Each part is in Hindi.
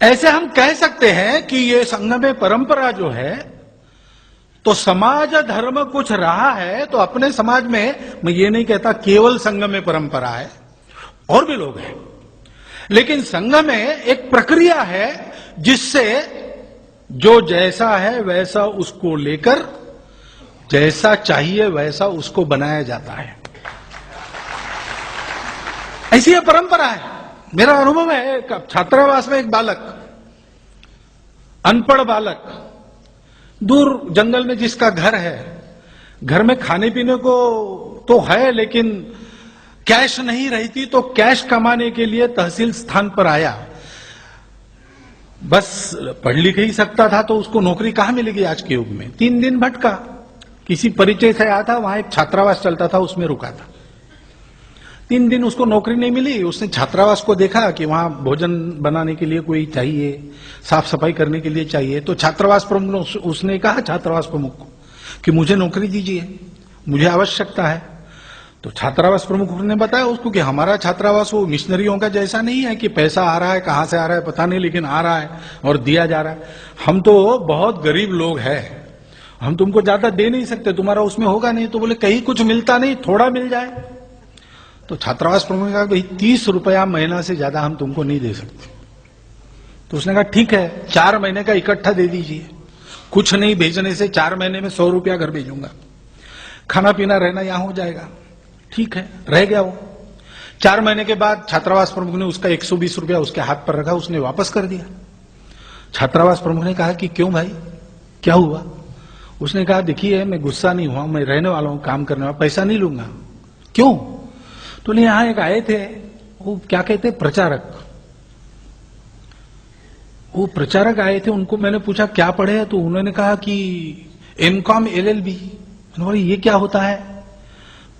ऐसे हम कह सकते हैं कि ये संगम परंपरा जो है, तो समाज धर्म कुछ रहा है तो अपने समाज में, मैं ये नहीं कहता केवल संगम परंपरा है, और भी लोग हैं, लेकिन संगम में एक प्रक्रिया है जिससे जो जैसा है वैसा उसको लेकर जैसा चाहिए वैसा उसको बनाया जाता है। ऐसी यह परंपरा है। मेरा अनुभव है, छात्रावास में एक बालक, अनपढ़ बालक, दूर जंगल में जिसका घर है, घर में खाने पीने को तो है लेकिन कैश नहीं रहती, तो कैश कमाने के लिए तहसील स्थान पर आया। बस पढ़ लिख ही सकता था तो उसको नौकरी कहां मिलेगी आज के युग में। 3 दिन भटका, किसी परिचय से आया था, वहां एक छात्रावास चलता था, उसमें रुका था। 3 दिन उसको नौकरी नहीं मिली। उसने छात्रावास को देखा कि वहां भोजन बनाने के लिए कोई चाहिए, साफ सफाई करने के लिए चाहिए। तो छात्रावास प्रमुख उसने कहा छात्रावास प्रमुख को कि मुझे नौकरी दीजिए, मुझे आवश्यकता है। तो छात्रावास प्रमुख ने बताया उसको कि हमारा छात्रावास वो मिशनरियों का जैसा नहीं है कि पैसा आ रहा है, कहां से आ रहा है पता नहीं, लेकिन आ रहा है और दिया जा रहा है। हम तो बहुत गरीब लोग हैं, हम तुमको ज्यादा दे नहीं सकते, तुम्हारा उसमें होगा नहीं। तो बोले कहीं कुछ मिलता नहीं, थोड़ा मिल जाए। तो छात्रावास प्रमुख ने कहा भाई 30 रुपया महीना से ज्यादा हम तुमको नहीं दे सकते। तो उसने कहा ठीक है, 4 महीने का इकट्ठा दे दीजिए, कुछ नहीं भेजने से 4 महीने में 100 रुपया घर भेजूंगा, खाना पीना रहना यहां हो जाएगा। ठीक है, रह गया वो। 4 महीने के बाद छात्रावास प्रमुख ने उसका 120 रुपया उसके हाथ पर रखा, उसने वापस कर दिया। छात्रावास प्रमुख ने कहा कि क्यों भाई, क्या हुआ? उसने कहा देखिए मैं गुस्सा नहीं हुआ, मैं रहने वाला हूं, काम करने वाला, पैसा नहीं लूंगा। क्यों? तो यहां एक आए थे, वो क्या कहते प्रचारक, वो प्रचारक आए थे, उनको मैंने पूछा क्या पढ़े हैं? तो उन्होंने कहा कि एमकॉम LLB। मैंने बोला ये क्या होता है?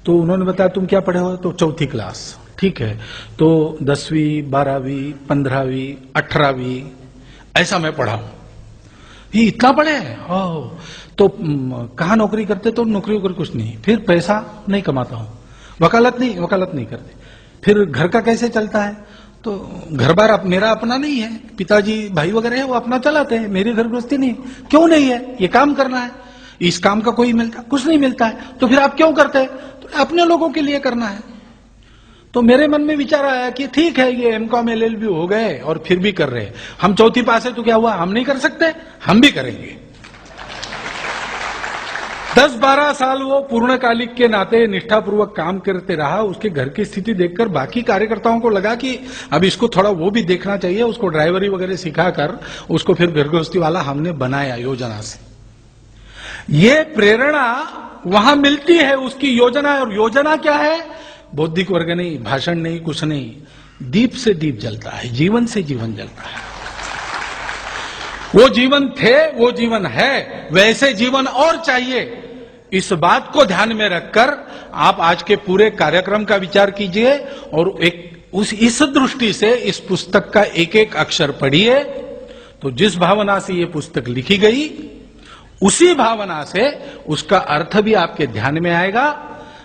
तो उन्होंने बताया तुम क्या पढ़े हो? तो 4th क्लास। ठीक है, तो 10वीं 12वीं 15वीं 18वीं ऐसा मैं पढ़ा हूं। ये इतना पढ़े हैं? तो कहां नौकरी करते? तो नौकरी वोकरी कुछ नहीं, फिर पैसा नहीं कमाता हूं, वकालत नहीं करते। फिर घर का कैसे चलता है? तो घर बार मेरा अपना नहीं है, पिताजी भाई वगैरह है वो अपना चलाते हैं, मेरी घर गृहस्थी नहीं। क्यों नहीं है? ये काम करना है, इस काम का कोई मिलता कुछ नहीं मिलता है, तो फिर आप क्यों करते हैं? तो अपने लोगों के लिए करना है। तो मेरे मन में विचार आया कि ठीक है ये एमकॉम LLB हो गए और फिर भी कर रहे हैं, हम 4th पास है तो क्या हुआ, हम नहीं कर सकते? हम भी करेंगे। 10-12 साल वो पूर्णकालिक के नाते निष्ठापूर्वक काम करते रहा। उसके घर की स्थिति देखकर बाकी कार्यकर्ताओं को लगा कि अब इसको थोड़ा वो भी देखना चाहिए, उसको ड्राइवरी वगैरह सिखाकर उसको फिर घर गृहस्थी वाला हमने बनाया योजना से। ये प्रेरणा वहां मिलती है उसकी योजना। और योजना क्या है? बौद्धिक वर्ग नहीं, भाषण नहीं, कुछ नहीं, दीप से दीप जलता है, जीवन से जीवन जलता है। वो जीवन थे, वो जीवन है, वैसे जीवन और चाहिए। इस बात को ध्यान में रखकर आप आज के पूरे कार्यक्रम का विचार कीजिए और इस दृष्टि से इस पुस्तक का एक एक अक्षर पढ़िए। तो जिस भावना से ये पुस्तक लिखी गई, उसी भावना से उसका अर्थ भी आपके ध्यान में आएगा।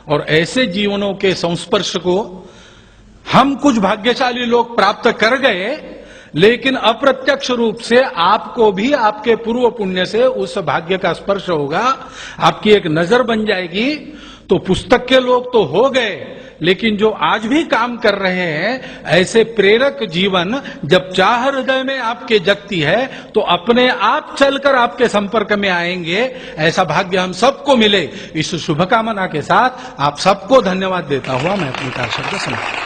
और ऐसे जीवनों के संस्पर्श को हम कुछ भाग्यशाली लोग प्राप्त कर गए, लेकिन अप्रत्यक्ष रूप से आपको भी आपके पूर्व पुण्य से उस भाग्य का स्पर्श होगा, आपकी एक नजर बन जाएगी। तो पुस्तक के लोग तो हो गए, लेकिन जो आज भी काम कर रहे हैं, ऐसे प्रेरक जीवन जब चाह हृदय में आपके जगती है तो अपने आप चलकर आपके संपर्क में आएंगे। ऐसा भाग्य हम सबको मिले, इस शुभकामना के साथ आप सबको धन्यवाद देता हुआ मैं अपनी कार शब्द समाप्त।